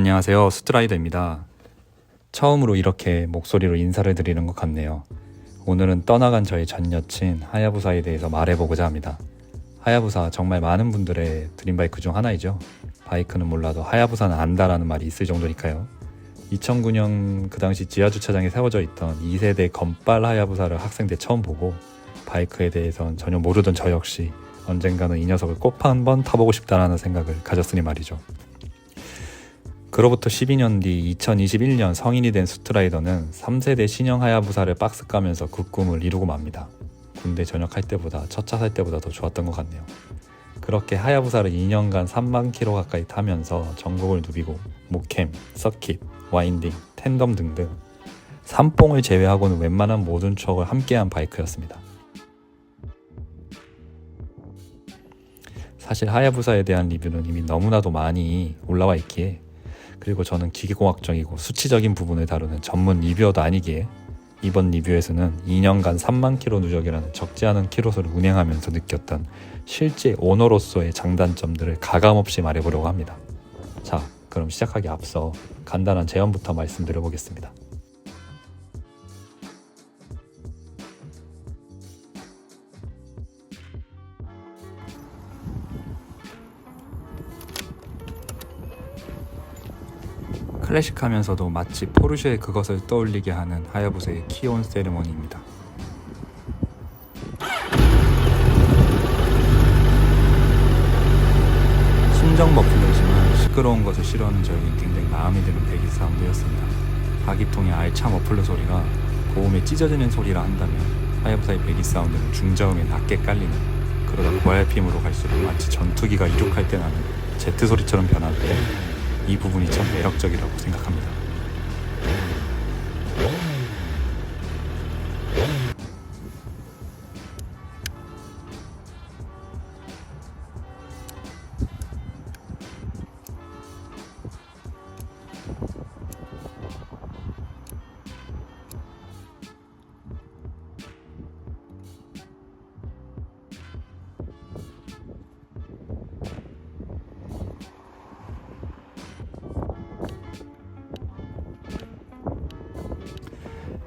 안녕하세요, 스트라이더입니다. 처음으로 이렇게 목소리로 인사를 드리는 것 같네요. 오늘은 떠나간 저의 전 여친 하야부사에 대해서 말해보고자 합니다. 하야부사 정말 많은 분들의 드림바이크 중 하나이죠. 바이크는 몰라도 하야부사는 안다라는 말이 있을 정도니까요. 2009년 그 당시 지하주차장에 세워져 있던 2세대 건빨 하야부사를 학생 때 처음 보고 바이크에 대해선 전혀 모르던 저 역시 언젠가는 이 녀석을 꼭 한번 타보고 싶다라는 생각을 가졌으니 말이죠. 그로부터 12년 뒤 2021년 성인이 된 스트라이더는 3세대 신형 하야부사를 박스 까면서 그 꿈을 이루고 맙니다. 군대 전역할 때보다 첫 차 살 때보다 더 좋았던 것 같네요. 그렇게 하야부사를 2년간 3만 킬로 가까이 타면서 전국을 누비고 목캠, 서킷, 와인딩, 텐덤 등등 산봉을 제외하고는 웬만한 모든 추억을 함께한 바이크였습니다. 사실 하야부사에 대한 리뷰는 이미 너무나도 많이 올라와 있기에, 그리고 저는 기계공학적이고 수치적인 부분을 다루는 전문 리뷰어도 아니기에 이번 리뷰에서는 2년간 3만 킬로 누적이라는 적지 않은 킬로수를 운행하면서 느꼈던 실제 오너로서의 장단점들을 가감없이 말해보려고 합니다. 자, 그럼 시작하기 앞서 간단한 제언부터 말씀드려보겠습니다. 클래식하면서도 마치 포르쉐의 그것을 떠올리게 하는 하야부사의 키온 세레모니입니다. 순정 머플러지만 시끄러운 것을 싫어하는 저에겐 굉장히 마음에 드는 배기 사운드였습니다. 바퀴통의 알찬 머플러 소리가 고음에 찢어지는 소리라 한다면 하야부사의 배기 사운드는 중저음에 낮게 깔리는, 그러다 고RPM으로 갈수록 마치 전투기가 이륙할 때 나는 제트 소리처럼 변하는데 이 부분이 참 매력적이라고 생각합니다.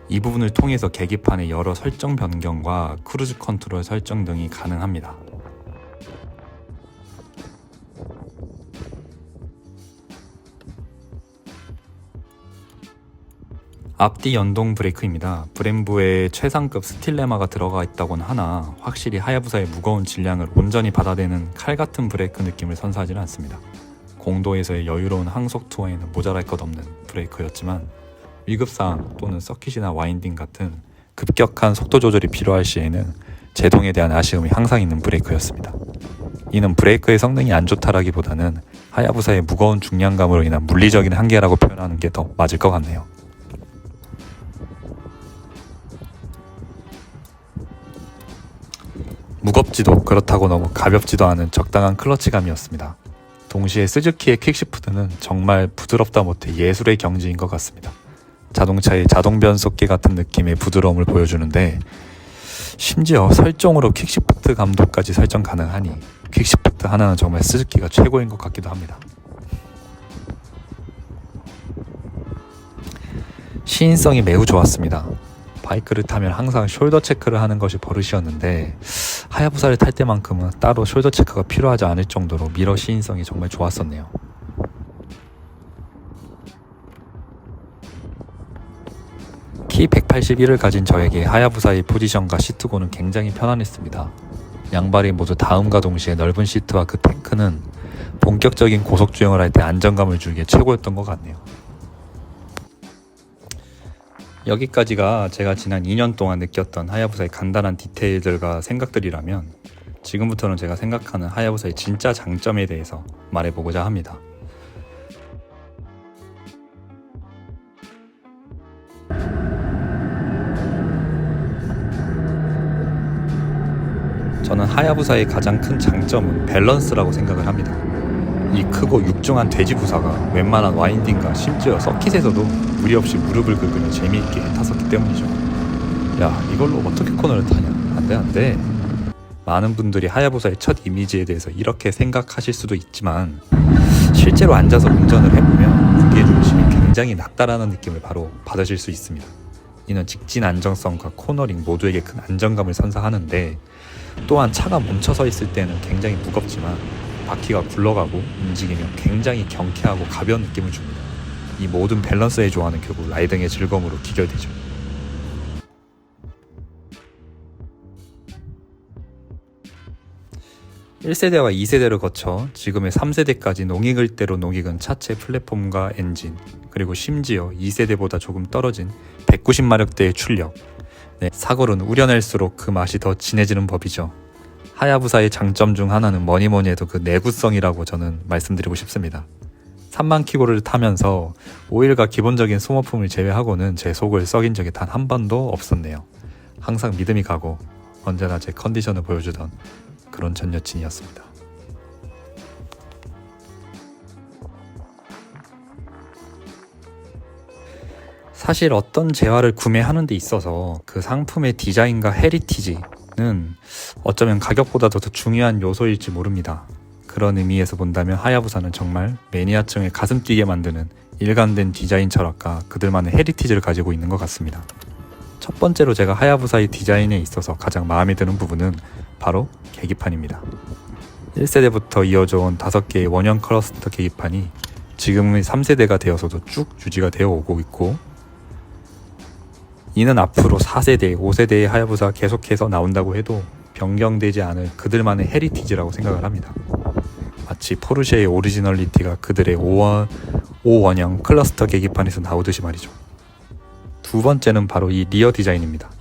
이 부분을 통해서 계기판의 여러 설정 변경과 크루즈 컨트롤 설정 등이 가능합니다. 앞뒤 연동 브레이크입니다. 브렘브에 최상급 스틸 레마가 들어가 있다곤 하나 확실히 하야부사의 무거운 질량을 온전히 받아대는 칼같은 브레이크 느낌을 선사하지는 않습니다. 공도에서의 여유로운 항속 투어에는 모자랄 것 없는 브레이크였지만 위급사항 또는 서킷이나 와인딩 같은 급격한 속도 조절이 필요할 시에는 제동에 대한 아쉬움이 항상 있는 브레이크였습니다. 이는 브레이크의 성능이 안 좋다라기보다는 하야부사의 무거운 중량감으로 인한 물리적인 한계라고 표현하는 게 더 맞을 것 같네요. 무겁지도 그렇다고 너무 가볍지도 않은 적당한 클러치감이었습니다. 동시에 스즈키의 퀵시프트는 정말 부드럽다 못해 예술의 경지인 것 같습니다. 자동차의 자동 변속기 같은 느낌의 부드러움을 보여주는데, 심지어 설정으로 퀵시프트 감도까지 설정 가능하니 퀵시프트 하나는 정말 스즈키가 최고인 것 같기도 합니다. 시인성이 매우 좋았습니다. 바이크를 타면 항상 숄더 체크를 하는 것이 버릇이었는데 하야부사를 탈 때만큼은 따로 숄더 체크가 필요하지 않을 정도로 미러 시인성이 정말 좋았었네요. 키 181을 가진 저에게 하야부사의 포지션과 시트고는 굉장히 편안했습니다. 양발이 모두 닿음과 동시에 넓은 시트와 그 탱크는 본격적인 고속주행을 할 때 안정감을 주기에 최고였던 것 같네요. 여기까지가 제가 지난 2년 동안 느꼈던 하야부사의 간단한 디테일들과 생각들이라면, 지금부터는 제가 생각하는 하야부사의 진짜 장점에 대해서 말해보고자 합니다. 저는 하야부사의 가장 큰 장점은 밸런스라고 생각을 합니다. 이 크고 육중한 돼지부사가 웬만한 와인딩과 심지어 서킷에서도 무리 없이 무릎을 긁으며 재미있게 탔었기 때문이죠. 야, 이걸로 어떻게 코너를 타냐? 안돼. 많은 분들이 하야부사의 첫 이미지에 대해서 이렇게 생각하실 수도 있지만 실제로 앉아서 운전을 해보면 굉장히 낮다라는 느낌을 바로 받으실 수 있습니다. 이는 직진 안정성과 코너링 모두에게 큰 안정감을 선사하는데, 또한 차가 멈춰서 있을 때는 굉장히 무겁지만 바퀴가 굴러가고 움직이면 굉장히 경쾌하고 가벼운 느낌을 줍니다. 이 모든 밸런스의 조화는 결국 라이딩의 즐거움으로 귀결되죠. (1세대와) (2세대를) 거쳐 지금의 (3세대까지) 농익을 대로 농익은 차체 플랫폼과 엔진, 그리고 심지어 (2세대보다) 조금 떨어진 (190마력대의) 출력. 사골은 우려낼수록 그 맛이 더 진해지는 법이죠. 하야부사의 장점 중 하나는 뭐니뭐니 해도 그 내구성이라고 저는 말씀드리고 싶습니다. 3만 킬로를 타면서 오일과 기본적인 소모품을 제외하고는 제 속을 썩인 적이 단 한 번도 없었네요. 항상 믿음이 가고 언제나 제 컨디션을 보여주던 그런 전 여친이었습니다. 사실 어떤 재화를 구매하는 데 있어서 그 상품의 디자인과 헤리티지는 어쩌면 가격보다도 더 중요한 요소일지 모릅니다. 그런 의미에서 본다면 하야부사는 정말 매니아층을 가슴 뛰게 만드는 일관된 디자인 철학과 그들만의 헤리티지를 가지고 있는 것 같습니다. 첫 번째로 제가 하야부사의 디자인에 있어서 가장 마음에 드는 부분은 바로 계기판입니다. 1세대부터 이어져 온 5개의 원형 클러스터 계기판이 지금의 3세대가 되어서도 쭉 유지가 되어 오고 있고, 이는 앞으로 4세대, 5세대의 하야부사가 계속해서 나온다고 해도 변경되지 않을 그들만의 헤리티지라고 생각을 합니다. 마치 포르쉐의 오리지널리티가 그들의 5원형 클러스터 계기판에서 나오듯이 말이죠. 두 번째는 바로 이 리어 디자인입니다.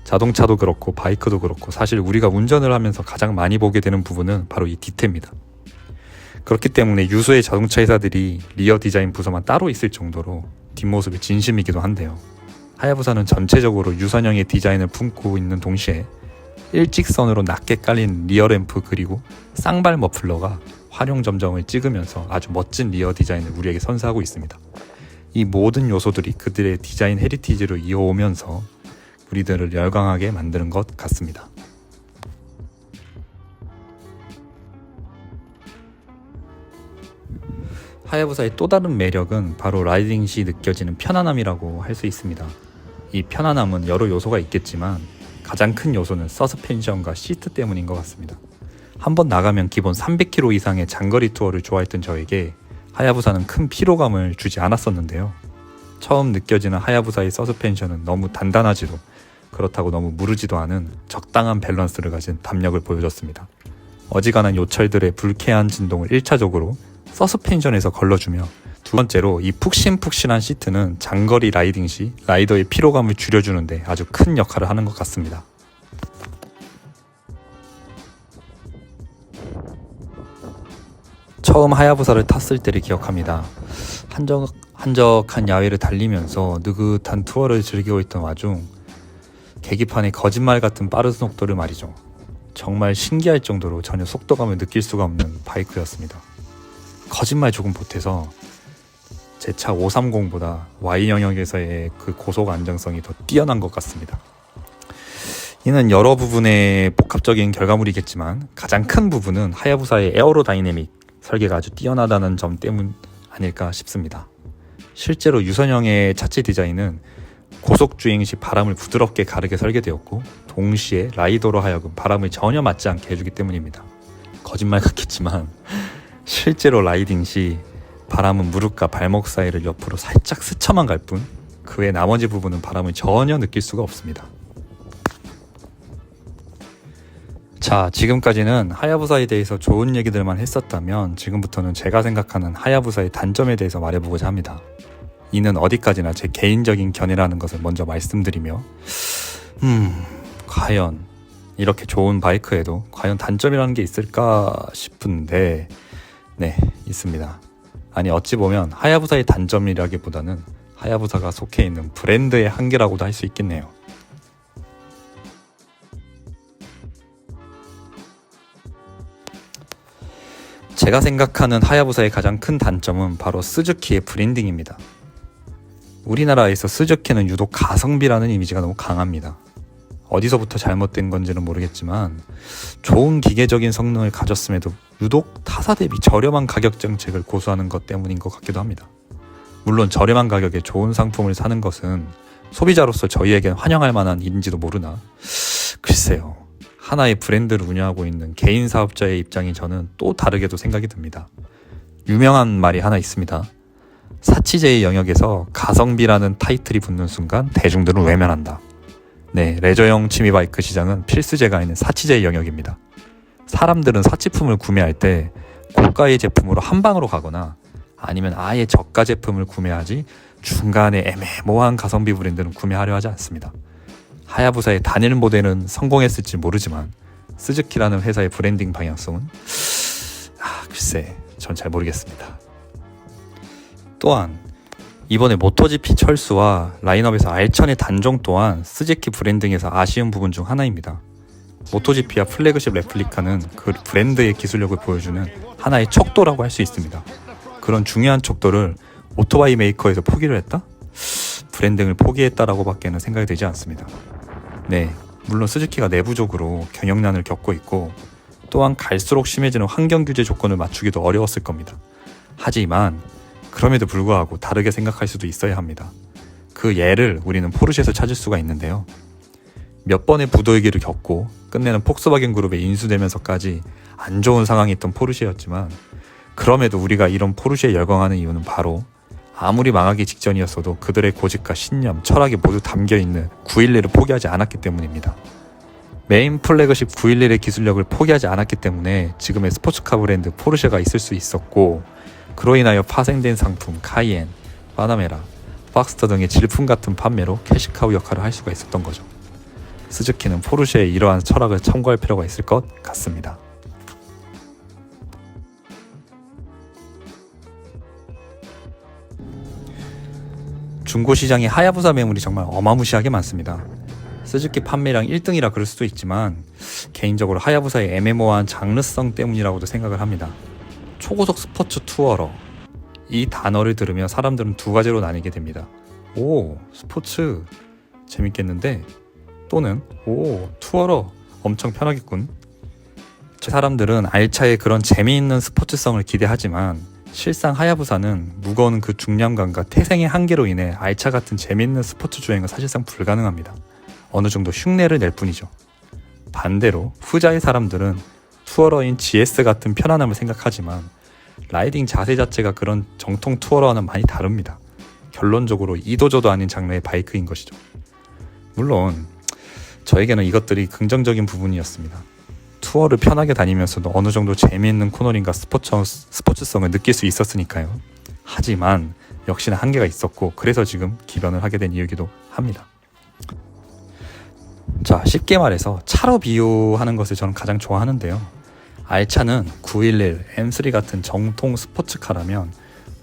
자동차도 그렇고 바이크도 그렇고 사실 우리가 운전을 하면서 가장 많이 보게 되는 부분은 바로 이 뒤태입니다. 그렇기 때문에 유수의 자동차 회사들이 리어 디자인 부서만 따로 있을 정도로 뒷모습이 진심이기도 한데요. 하야부사는 전체적으로 유선형의 디자인을 품고 있는 동시에 일직선으로 낮게 깔린 리어 램프 그리고 쌍발 머플러가 활용 점정을 찍으면서 아주 멋진 리어 디자인을 우리에게 선사하고 있습니다. 이 모든 요소들이 그들의 디자인 헤리티지로 이어오면서 우리들을 열광하게 만드는 것 같습니다. 하야부사의 또 다른 매력은 바로 라이딩 시 느껴지는 편안함이라고 할 수 있습니다. 이 편안함은 여러 요소가 있겠지만 가장 큰 요소는 서스펜션과 시트 때문인 것 같습니다. 한번 나가면 기본 300km 이상의 장거리 투어를 좋아했던 저에게 하야부사는 큰 피로감을 주지 않았었는데요. 처음 느껴지는 하야부사의 서스펜션은 너무 단단하지도 그렇다고 너무 무르지도 않은 적당한 밸런스를 가진 담력을 보여줬습니다. 어지간한 요철들의 불쾌한 진동을 1차적으로 서스펜션에서 걸러주며, 두 번째로 이 푹신푹신한 시트는 장거리 라이딩 시 라이더의 피로감을 줄여주는데 아주 큰 역할을 하는 것 같습니다. 처음 하야부사를 탔을 때를 기억합니다. 한적한 야외를 달리면서 느긋한 투어를 즐기고 있던 와중 계기판의 거짓말 같은 빠른 속도를 말이죠. 정말 신기할 정도로 전혀 속도감을 느낄 수가 없는 바이크였습니다. 거짓말 조금 보태서 제 차 530보다 Y 영역에서의 그 고속 안정성이 더 뛰어난 것 같습니다. 이는 여러 부분의 복합적인 결과물이겠지만 가장 큰 부분은 하야부사의 에어로다이내믹 설계가 아주 뛰어나다는 점 때문 아닐까 싶습니다. 실제로 유선형의 차체 디자인은 고속 주행 시 바람을 부드럽게 가르게 설계되었고, 동시에 라이더로 하여금 바람을 전혀 맞지 않게 해주기 때문입니다. 거짓말 같겠지만 실제로 라이딩 시 바람은 무릎과 발목 사이를 옆으로 살짝 스쳐만 갈 뿐, 그 외 나머지 부분은 바람을 전혀 느낄 수가 없습니다. 자, 지금까지는 하야부사에 대해서 좋은 얘기들만 했었다면 지금부터는 제가 생각하는 하야부사의 단점에 대해서 말해보고자 합니다. 이는 어디까지나 제 개인적인 견해라는 것을 먼저 말씀드리며, 과연 이렇게 좋은 바이크에도 과연 단점이라는 게 있을까 싶은데, 네, 있습니다. 아니, 어찌 보면 하야부사의 단점이라기보다는 하야부사가 속해 있는 브랜드의 한계라고도 할 수 있겠네요. 제가 생각하는 하야부사의 가장 큰 단점은 바로 스즈키의 브랜딩입니다. 우리나라에서 스즈키는 유독 가성비라는 이미지가 너무 강합니다. 어디서부터 잘못된 건지는 모르겠지만 좋은 기계적인 성능을 가졌음에도 유독 타사 대비 저렴한 가격 정책을 고수하는 것 때문인 것 같기도 합니다. 물론 저렴한 가격에 좋은 상품을 사는 것은 소비자로서 저희에겐 환영할 만한 일인지도 모르나 글쎄요. 하나의 브랜드를 운영하고 있는 개인 사업자의 입장이 저는 또 다르게도 생각이 듭니다. 유명한 말이 하나 있습니다. 사치제의 영역에서 가성비라는 타이틀이 붙는 순간 대중들은 외면한다. 네, 레저용 취미바이크 시장은 필수제가 아닌 사치제의 영역입니다. 사람들은 사치품을 구매할 때 고가의 제품으로 한방으로 가거나 아니면 아예 저가 제품을 구매하지 중간에 애매모호한 가성비 브랜드는 구매하려 하지 않습니다. 하야부사의 단일 모델은 성공했을지 모르지만 스즈키라는 회사의 브랜딩 방향성은 글쎄 전 잘 모르겠습니다. 또한 이번에 모토GP 철수와 라인업에서 알천의 단종 또한 스즈키 브랜딩에서 아쉬운 부분 중 하나입니다. 모토GP와 플래그십 레플리카는 그 브랜드의 기술력을 보여주는 하나의 척도라고 할 수 있습니다. 그런 중요한 척도를 오토바이 메이커에서 포기를 했다? 브랜딩을 포기했다라고 밖에는 생각이 되지 않습니다. 네, 물론 스즈키가 내부적으로 경영난을 겪고 있고 또한 갈수록 심해지는 환경 규제 조건을 맞추기도 어려웠을 겁니다. 하지만 그럼에도 불구하고 다르게 생각할 수도 있어야 합니다. 그 예를 우리는 포르쉐에서 찾을 수가 있는데요. 몇 번의 부도위기를 겪고 끝내는 폭스바겐 그룹에 인수되면서까지 안 좋은 상황이 있던 포르쉐였지만 그럼에도 우리가 이런 포르쉐에 열광하는 이유는 바로 아무리 망하기 직전이었어도 그들의 고집과 신념, 철학이 모두 담겨있는 911을 포기하지 않았기 때문입니다. 메인 플래그십 911의 기술력을 포기하지 않았기 때문에 지금의 스포츠카 브랜드 포르쉐가 있을 수 있었고 그로 인하여 파생된 상품 카이엔, 파나메라, 박스터 등의 질품 같은 판매로 캐시카우 역할을 할 수가 있었던 거죠. 스즈키는 포르쉐의 이러한 철학을 참고할 필요가 있을 것 같습니다. 중고시장의 하야부사 매물이 정말 어마무시하게 많습니다. 스즈키 판매량 1등이라 그럴 수도 있지만 개인적으로 하야부사의 애매모호한 장르성 때문이라고도 생각을 합니다. 초고속 스포츠 투어러, 이 단어를 들으면 사람들은 두 가지로 나뉘게 됩니다. 오, 스포츠 재밌겠는데? 또는 오, 투어러 엄청 편하겠군. 사람들은 알차의 그런 재미있는 스포츠성을 기대하지만 실상 하야부사는 무거운 그 중량감과 태생의 한계로 인해 알차 같은 재미있는 스포츠 주행은 사실상 불가능합니다. 어느 정도 흉내를 낼 뿐이죠. 반대로 후자의 사람들은 투어러인 GS 같은 편안함을 생각하지만 라이딩 자세 자체가 그런 정통 투어러와는 많이 다릅니다. 결론적으로 이도저도 아닌 장르의 바이크인 것이죠. 물론 저에게는 이것들이 긍정적인 부분이었습니다. 투어를 편하게 다니면서도 어느 정도 재미있는 코너링과 스포츠성을 느낄 수 있었으니까요. 하지만 역시나 한계가 있었고 그래서 지금 기변을 하게 된 이유이기도 합니다. 자, 쉽게 말해서 차로 비유하는 것을 저는 가장 좋아하는데요. 알차는 911, M3 같은 정통 스포츠카라면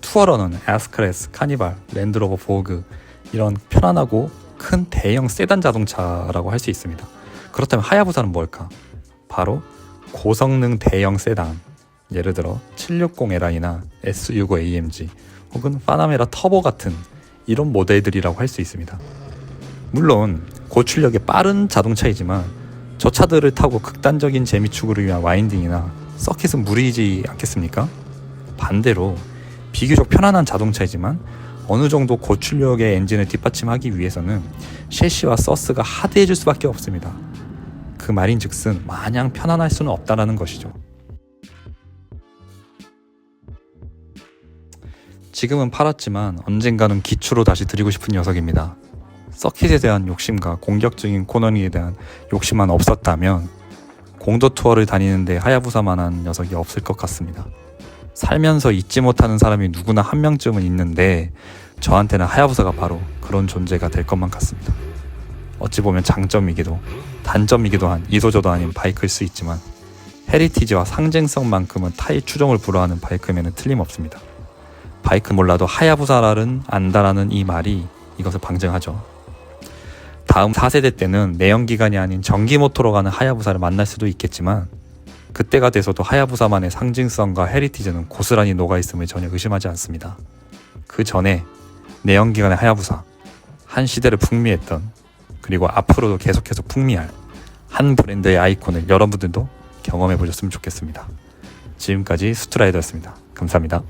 투어러는 에스크레스, 카니발, 랜드로버 보그 이런 편안하고 큰 대형 세단 자동차라고 할 수 있습니다. 그렇다면 하야부사는 뭘까? 바로 고성능 대형 세단, 예를 들어 760Li나 S65AMG 혹은 파나메라 터보 같은 이런 모델들이라고 할 수 있습니다. 물론 고출력의 빠른 자동차이지만 저 차들을 타고 극단적인 재미 추구를 위한 와인딩이나 서킷은 무리이지 않겠습니까? 반대로 비교적 편안한 자동차이지만 어느 정도 고출력의 엔진을 뒷받침하기 위해서는 셰시와 서스가 하드해질 수밖에 없습니다. 그 말인즉슨 마냥 편안할 수는 없다라는 것이죠. 지금은 팔았지만 언젠가는 기초로 다시 드리고 싶은 녀석입니다. 서킷에 대한 욕심과 공격적인 코너링에 대한 욕심만 없었다면 공도 투어를 다니는데 하야부사만한 녀석이 없을 것 같습니다. 살면서 잊지 못하는 사람이 누구나 한 명쯤은 있는데 저한테는 하야부사가 바로 그런 존재가 될 것만 같습니다. 어찌 보면 장점이기도 단점이기도 한 이도저도 아닌 바이크일 수 있지만 헤리티지와 상징성만큼은 타의 추종을 불허하는 바이크면은 틀림없습니다. 바이크 몰라도 하야부사를 안다라는 이 말이 이것을 방증하죠. 다음 4세대 때는 내연기관이 아닌 전기모터로 가는 하야부사를 만날 수도 있겠지만 그때가 돼서도 하야부사만의 상징성과 헤리티지는 고스란히 녹아있음을 전혀 의심하지 않습니다. 그 전에 내연기관의 하야부사, 한 시대를 풍미했던 그리고 앞으로도 계속해서 풍미할 한 브랜드의 아이콘을 여러분들도 경험해 보셨으면 좋겠습니다. 지금까지 스투라이더였습니다. 감사합니다.